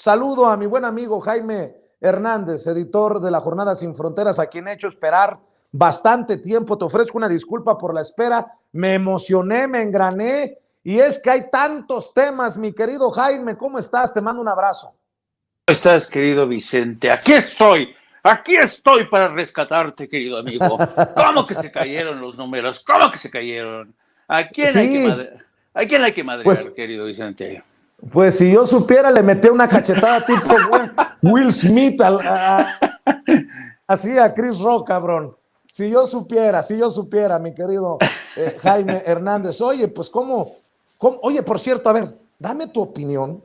Saludo a mi buen amigo Jaime Hernández, editor de la Jornada Sin Fronteras, a quien he hecho esperar bastante tiempo. Te ofrezco una disculpa por la espera. Me emocioné, me engrané, y es que hay tantos temas, mi querido Jaime. ¿Cómo estás? Te mando un abrazo. ¿Cómo estás, querido Vicente? Aquí estoy para rescatarte, querido amigo. ¿Cómo que se cayeron los números? ¿Cómo que se cayeron? ¿A quién hay que Sí, madrear? ¿A quién hay que madrear, pues, querido Vicente? pues si yo supiera, le metí una cachetada tipo Will Smith así a Chris Rock, cabrón. Si yo supiera, mi querido Jaime Hernández. Oye, pues oye, por cierto, a ver, dame tu opinión.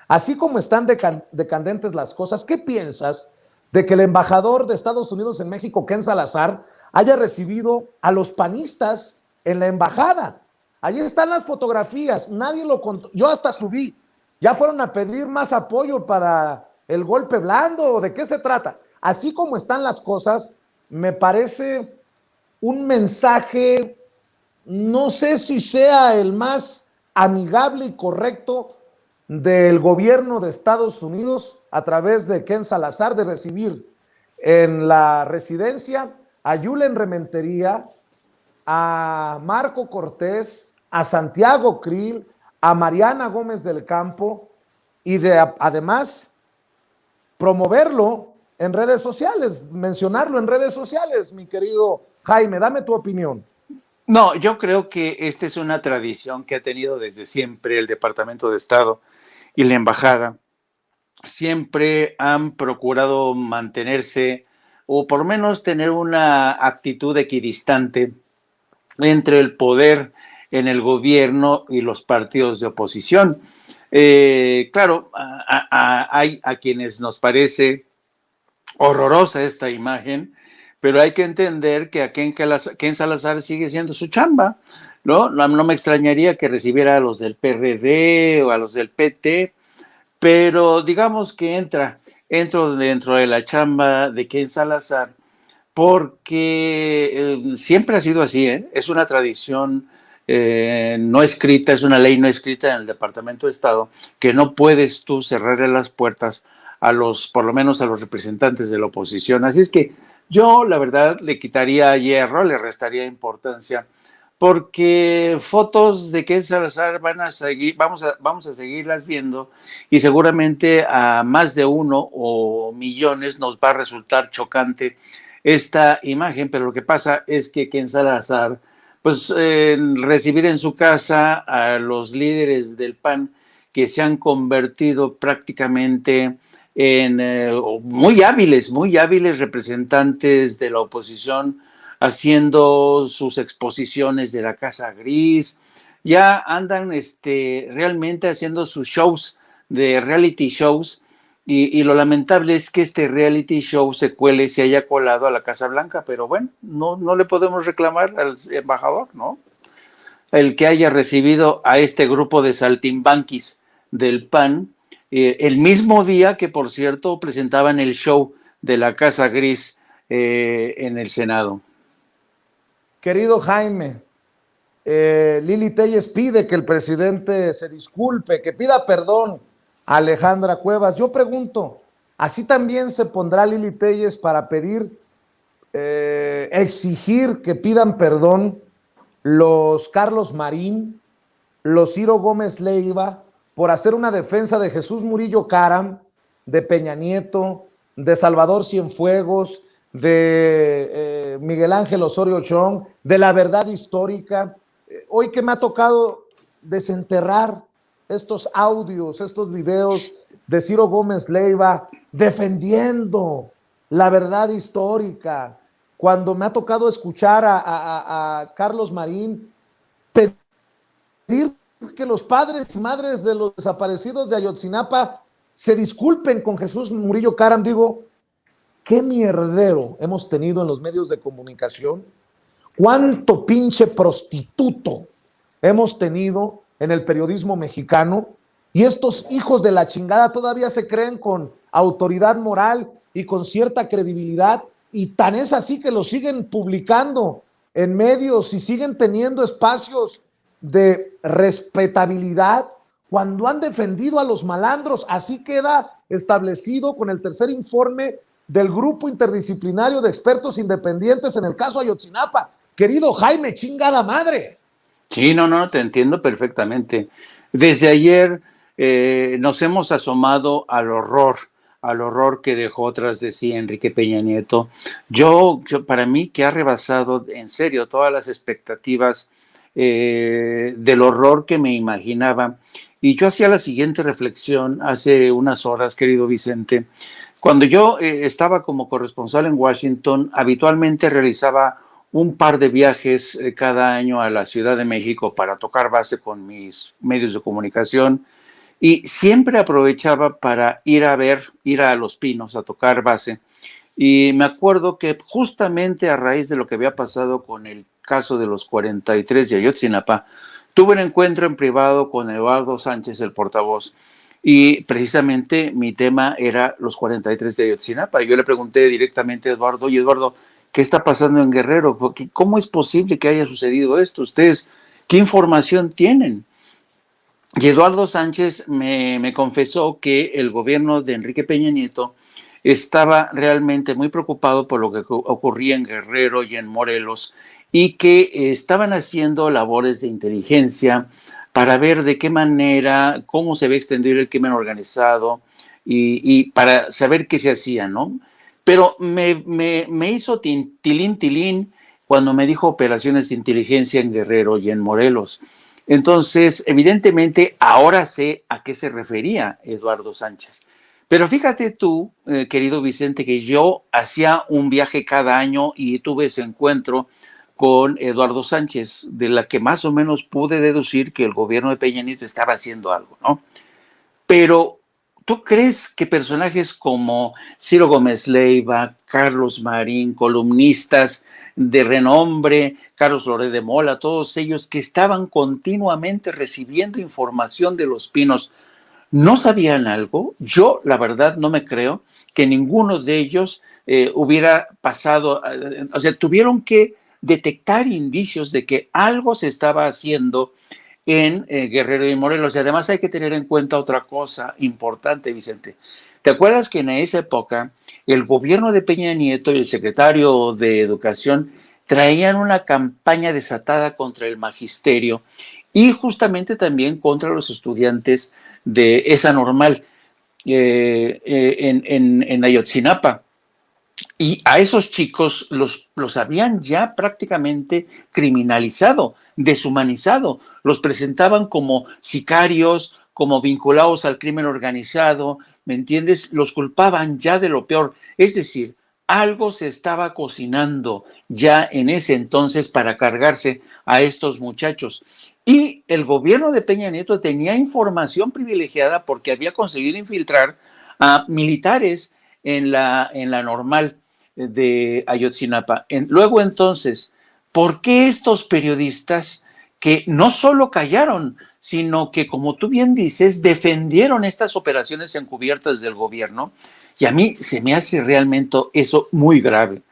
Así como están decandentes las cosas, ¿qué piensas de que el embajador de Estados Unidos en México, Ken Salazar, haya recibido a los panistas en la embajada? Ahí están las fotografías, nadie lo contó. Yo hasta subí. Ya fueron a pedir más apoyo para el golpe blando. ¿De qué se trata? Así como están las cosas, me parece un mensaje, no sé si sea el más amigable y correcto del gobierno de Estados Unidos a través de Ken Salazar, de recibir en la residencia a Julen Rementería, a Marco Cortés, a Santiago Krill, a Mariana Gómez del Campo, y además promoverlo en redes sociales, mencionarlo en redes sociales, mi querido Jaime. Dame tu opinión. No, yo creo que esta es una tradición que ha tenido desde siempre el Departamento de Estado y la Embajada. Siempre han procurado mantenerse, o por lo menos tener una actitud equidistante entre el poder en el gobierno y los partidos de oposición. Claro, hay a quienes nos parece horrorosa esta imagen, pero hay que entender que a Ken Salazar sigue siendo su chamba, ¿no? No me extrañaría que recibiera a los del PRD o a los del PT, pero digamos que entro dentro de la chamba de Ken Salazar porque siempre ha sido así, ¿eh? Es una tradición no escrita, es una ley no escrita en el Departamento de Estado, que no puedes tú cerrarle las puertas por lo menos a los representantes de la oposición. Así es que yo, la verdad, le quitaría hierro, le restaría importancia, porque fotos de Ken Salazar van a seguir, vamos a seguirlas viendo, y seguramente a más de uno o millones nos va a resultar chocante esta imagen. Pero lo que pasa es que Ken Salazar, pues recibir en su casa a los líderes del PAN, que se han convertido prácticamente en muy hábiles representantes de la oposición, haciendo sus exposiciones de la Casa Gris, ya andan realmente haciendo sus shows de reality shows, y lo lamentable es que este reality show se haya colado a la Casa Blanca, pero bueno, no le podemos reclamar al embajador, ¿no? El que haya recibido a este grupo de saltimbanquis del PAN, el mismo día que, por cierto, presentaban el show de la Casa Gris en el Senado. Querido Jaime, Lili Telles pide que el presidente se disculpe, que pida perdón a Alejandra Cuevas. Yo pregunto, ¿así también se pondrá Lili Telles para pedir, exigir que pidan perdón los Carlos Marín, los Ciro Gómez Leiva, por hacer una defensa de Jesús Murillo Caram, de Peña Nieto, de Salvador Cienfuegos, de Miguel Ángel Osorio Chong, de la verdad histórica? Hoy que me ha tocado desenterrar estos audios, estos videos de Ciro Gómez Leiva defendiendo la verdad histórica, cuando me ha tocado escuchar a Carlos Marín pedir que los padres y madres de los desaparecidos de Ayotzinapa se disculpen con Jesús Murillo Caram. Digo, qué mierdero hemos tenido en los medios de comunicación, cuánto pinche prostituto hemos tenido en el periodismo mexicano, y estos hijos de la chingada todavía se creen con autoridad moral y con cierta credibilidad, y tan es así que lo siguen publicando en medios y siguen teniendo espacios de respetabilidad, cuando han defendido a los malandros. Así queda establecido con el tercer informe del Grupo Interdisciplinario de Expertos Independientes en el caso Ayotzinapa. Querido Jaime, chingada madre. Sí, no, te entiendo perfectamente. Desde ayer nos hemos asomado al horror que dejó tras de sí Enrique Peña Nieto. Para mí, que ha rebasado en serio todas las expectativas del horror que me imaginaba. Y yo hacía la siguiente reflexión hace unas horas, querido Vicente. Cuando yo estaba como corresponsal en Washington, habitualmente realizaba un par de viajes cada año a la Ciudad de México para tocar base con mis medios de comunicación y siempre aprovechaba para ir a Los Pinos a tocar base. Y me acuerdo que justamente a raíz de lo que había pasado con el caso de los 43 de Ayotzinapa, tuve un encuentro en privado con Eduardo Sánchez, el portavoz, y precisamente mi tema era los 43 de Ayotzinapa. Yo le pregunté directamente a Eduardo, oye Eduardo, ¿qué está pasando en Guerrero? ¿Cómo es posible que haya sucedido esto? ¿Ustedes qué información tienen? Y Eduardo Sánchez me confesó que el gobierno de Enrique Peña Nieto estaba realmente muy preocupado por lo que ocurría en Guerrero y en Morelos y que estaban haciendo labores de inteligencia para ver de qué manera, cómo se va a extender el crimen organizado y para saber qué se hacía, ¿no? Pero me hizo tilín cuando me dijo operaciones de inteligencia en Guerrero y en Morelos. Entonces, evidentemente, ahora sé a qué se refería Eduardo Sánchez. Pero fíjate tú, querido Vicente, que yo hacía un viaje cada año y tuve ese encuentro con Eduardo Sánchez, de la que más o menos pude deducir que el gobierno de Peña Nieto estaba haciendo algo, ¿no? Pero, ¿tú crees que personajes como Ciro Gómez Leiva, Carlos Marín, columnistas de renombre, Carlos Loret de Mola, todos ellos que estaban continuamente recibiendo información de Los Pinos, no sabían algo? Yo, la verdad, no me creo que ninguno de ellos hubiera pasado, o sea, tuvieron que detectar indicios de que algo se estaba haciendo en Guerrero y Morelos. Y además hay que tener en cuenta otra cosa importante, Vicente. ¿Te acuerdas que en esa época el gobierno de Peña Nieto y el secretario de Educación traían una campaña desatada contra el magisterio y justamente también contra los estudiantes de esa normal en Ayotzinapa? Y a esos chicos los habían ya prácticamente criminalizado, deshumanizado. Los presentaban como sicarios, como vinculados al crimen organizado, ¿me entiendes? Los culpaban ya de lo peor. Es decir, algo se estaba cocinando ya en ese entonces para cargarse a estos muchachos. Y el gobierno de Peña Nieto tenía información privilegiada porque había conseguido infiltrar a militares en la normal de Ayotzinapa. Luego entonces, ¿por qué estos periodistas que no solo callaron, sino que, como tú bien dices, defendieron estas operaciones encubiertas del gobierno? Y a mí se me hace realmente eso muy grave,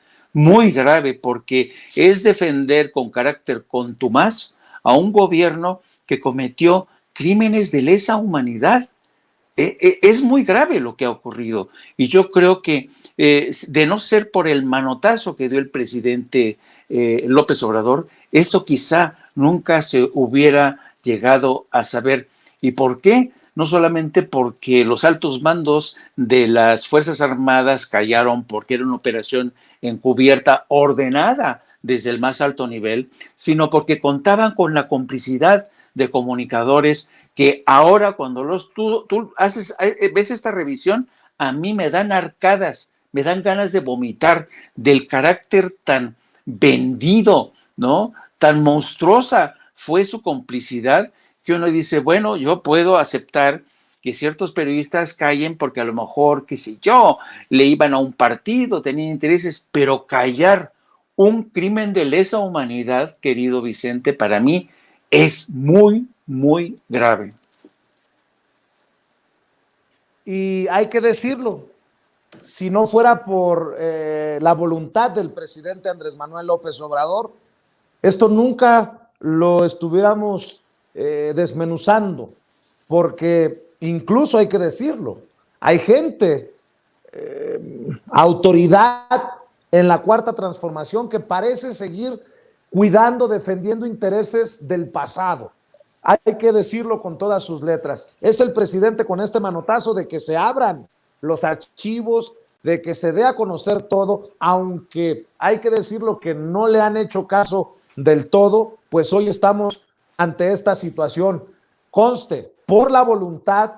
porque es defender con carácter contumaz a un gobierno que cometió crímenes de lesa humanidad. Es muy grave lo que ha ocurrido y yo creo que de no ser por el manotazo que dio el presidente López Obrador, esto quizá nunca se hubiera llegado a saber. ¿Y por qué? No solamente porque los altos mandos de las Fuerzas Armadas callaron porque era una operación encubierta ordenada desde el más alto nivel, sino porque contaban con la complicidad de comunicadores que ahora cuando tú ves esta revisión, a mí me dan arcadas, me dan ganas de vomitar del carácter tan vendido, ¿no? Tan monstruosa fue su complicidad que uno dice, bueno, yo puedo aceptar que ciertos periodistas callen porque a lo mejor, qué sé yo, le iban a un partido, tenían intereses, pero callar un crimen de lesa humanidad, querido Vicente, para mí es muy grave. Y hay que decirlo, si no fuera por la voluntad del presidente Andrés Manuel López Obrador, esto nunca lo estuviéramos desmenuzando. porque incluso hay que decirlo, hay gente, autoridad en la Cuarta Transformación que parece seguir cuidando, defendiendo intereses del pasado. Hay que decirlo con todas sus letras. Es el presidente con este manotazo de que se abran los archivos, de que se dé a conocer todo, aunque hay que decirlo que no le han hecho caso del todo, pues hoy estamos ante esta situación. Conste, por la voluntad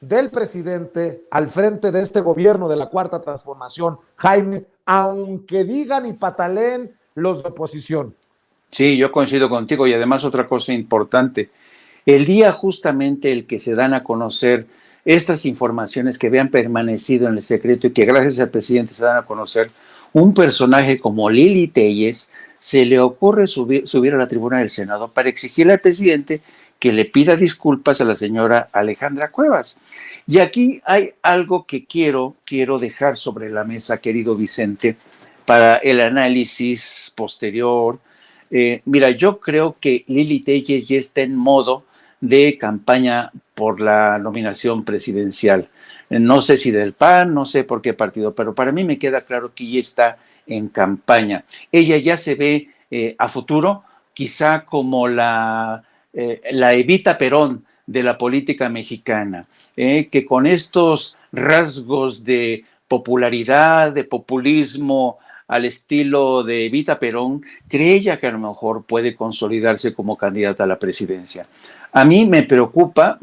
del presidente al frente de este gobierno de la Cuarta Transformación, Jaime, aunque digan y pataleen los de oposición. Sí, yo coincido contigo, y además otra cosa importante, el día justamente el que se dan a conocer estas informaciones que habían permanecido en el secreto y que gracias al presidente se dan a conocer, un personaje como Lili Téllez se le ocurre subir a la tribuna del Senado para exigirle al presidente que le pida disculpas a la señora Alejandra Cuevas. Y aquí hay algo que quiero dejar sobre la mesa, querido Vicente, para el análisis posterior. Mira, yo creo que Lili Téllez ya está en modo de campaña por la nominación presidencial. No sé si del PAN, no sé por qué partido, pero para mí me queda claro que ya está en campaña. Ella ya se ve a futuro quizá como la Evita Perón de la política mexicana, que con estos rasgos de popularidad, de populismo, al estilo de Evita Perón, cree ella que a lo mejor puede consolidarse como candidata a la presidencia. A mí me preocupa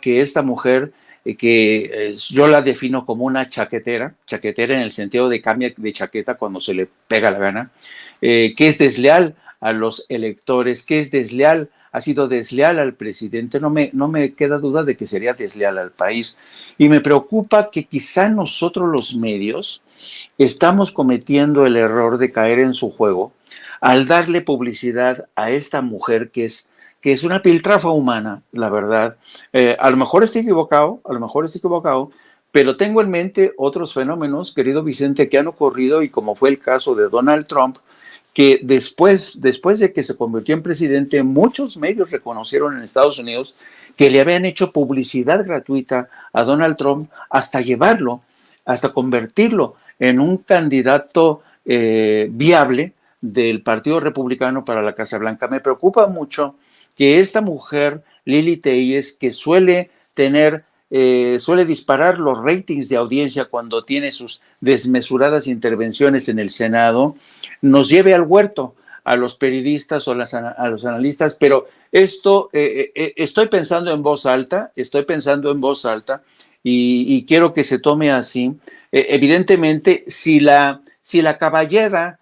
que esta mujer, yo la defino como una chaquetera en el sentido de cambia de chaqueta cuando se le pega la gana, que es desleal a los electores, que es desleal, ha sido desleal al presidente, no me queda duda de que sería desleal al país. Y me preocupa que quizá nosotros los medios estamos cometiendo el error de caer en su juego al darle publicidad a esta mujer que es una piltrafa humana, la verdad. A lo mejor estoy equivocado, pero tengo en mente otros fenómenos, querido Vicente, que han ocurrido, y como fue el caso de Donald Trump, que después de que se convirtió en presidente, muchos medios reconocieron en Estados Unidos que le habían hecho publicidad gratuita a Donald Trump hasta convertirlo en un candidato viable del Partido Republicano para la Casa Blanca. Me preocupa mucho que esta mujer, Lili Téllez, que suele disparar los ratings de audiencia cuando tiene sus desmesuradas intervenciones en el Senado, nos lleve al huerto a los periodistas o a los analistas, pero esto estoy pensando en voz alta, y quiero que se tome así. Evidentemente, si la caballada,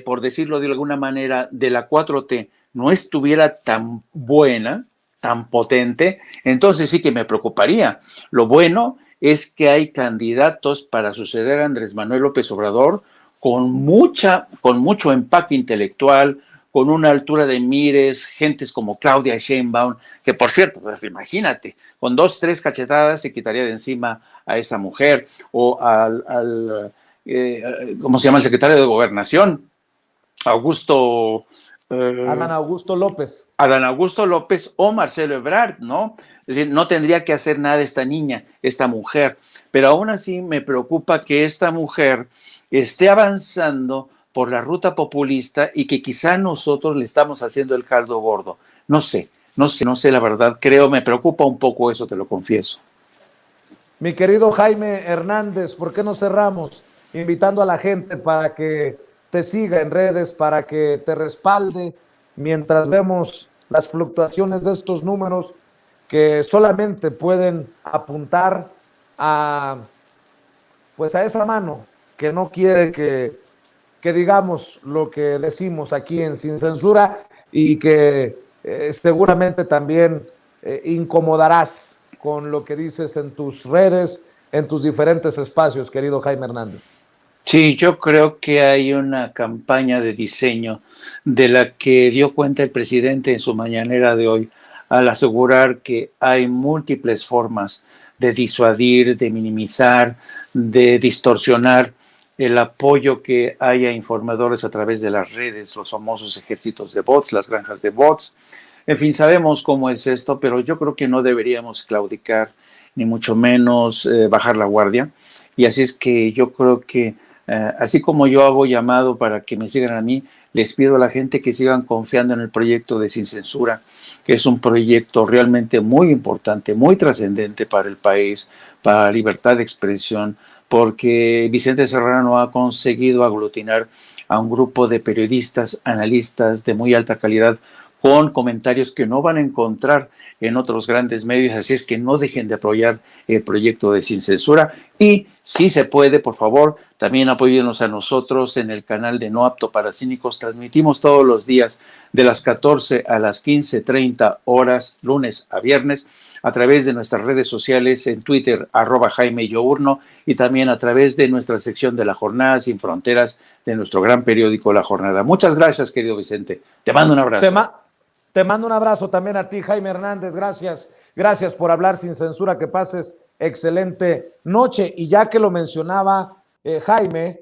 por decirlo de alguna manera, de la 4T no estuviera tan buena, tan potente, entonces sí que me preocuparía. Lo bueno es que hay candidatos para suceder a Andrés Manuel López Obrador con mucho empaque intelectual, con una altura de mires, gentes como Claudia Sheinbaum, que por cierto, pues imagínate, con 2, 3 cachetadas se quitaría de encima a esa mujer, o ¿cómo se llama? El secretario de Gobernación, Adán Augusto López. Adán Augusto López o Marcelo Ebrard, ¿no? Es decir, no tendría que hacer nada esta mujer, pero aún así me preocupa que esta mujer esté avanzando por la ruta populista y que quizá nosotros le estamos haciendo el caldo gordo. No sé, la verdad, me preocupa un poco eso, te lo confieso. Mi querido Jaime Hernández, ¿por qué no cerramos invitando a la gente para que te siga en redes, para que te respalde mientras vemos las fluctuaciones de estos números que solamente pueden apuntar a esa mano que no quiere que digamos lo que decimos aquí en Sin Censura, y que seguramente también incomodarás con lo que dices en tus redes, en tus diferentes espacios, querido Jaime Hernández. Sí, yo creo que hay una campaña de diseño de la que dio cuenta el presidente en su mañanera de hoy, al asegurar que hay múltiples formas de disuadir, de minimizar, de distorsionar el apoyo que hay a informadores a través de las redes, los famosos ejércitos de bots, las granjas de bots. En fin, sabemos cómo es esto, pero yo creo que no deberíamos claudicar, ni mucho menos bajar la guardia. Y así es que yo creo que, así como yo hago llamado para que me sigan a mí, les pido a la gente que sigan confiando en el proyecto de Sin Censura, que es un proyecto realmente muy importante, muy trascendente para el país, para la libertad de expresión, porque Vicente Serrano ha conseguido aglutinar a un grupo de periodistas, analistas de muy alta calidad, con comentarios que no van a encontrar en otros grandes medios, así es que no dejen de apoyar el proyecto de Sin Censura y si se puede, por favor, también apóyennos a nosotros en el canal de No Apto para Cínicos. Transmitimos todos los días de las 14 a las 15:30 horas, lunes a viernes, a través de nuestras redes sociales en Twitter, @JaimeYourno, y también a través de nuestra sección de La Jornada Sin Fronteras de nuestro gran periódico La Jornada. Muchas gracias, querido Vicente. Te mando un abrazo. Te mando un abrazo también a ti, Jaime Hernández. Gracias. Gracias por hablar sin censura. Que pases excelente noche. Y ya que lo mencionaba Jaime,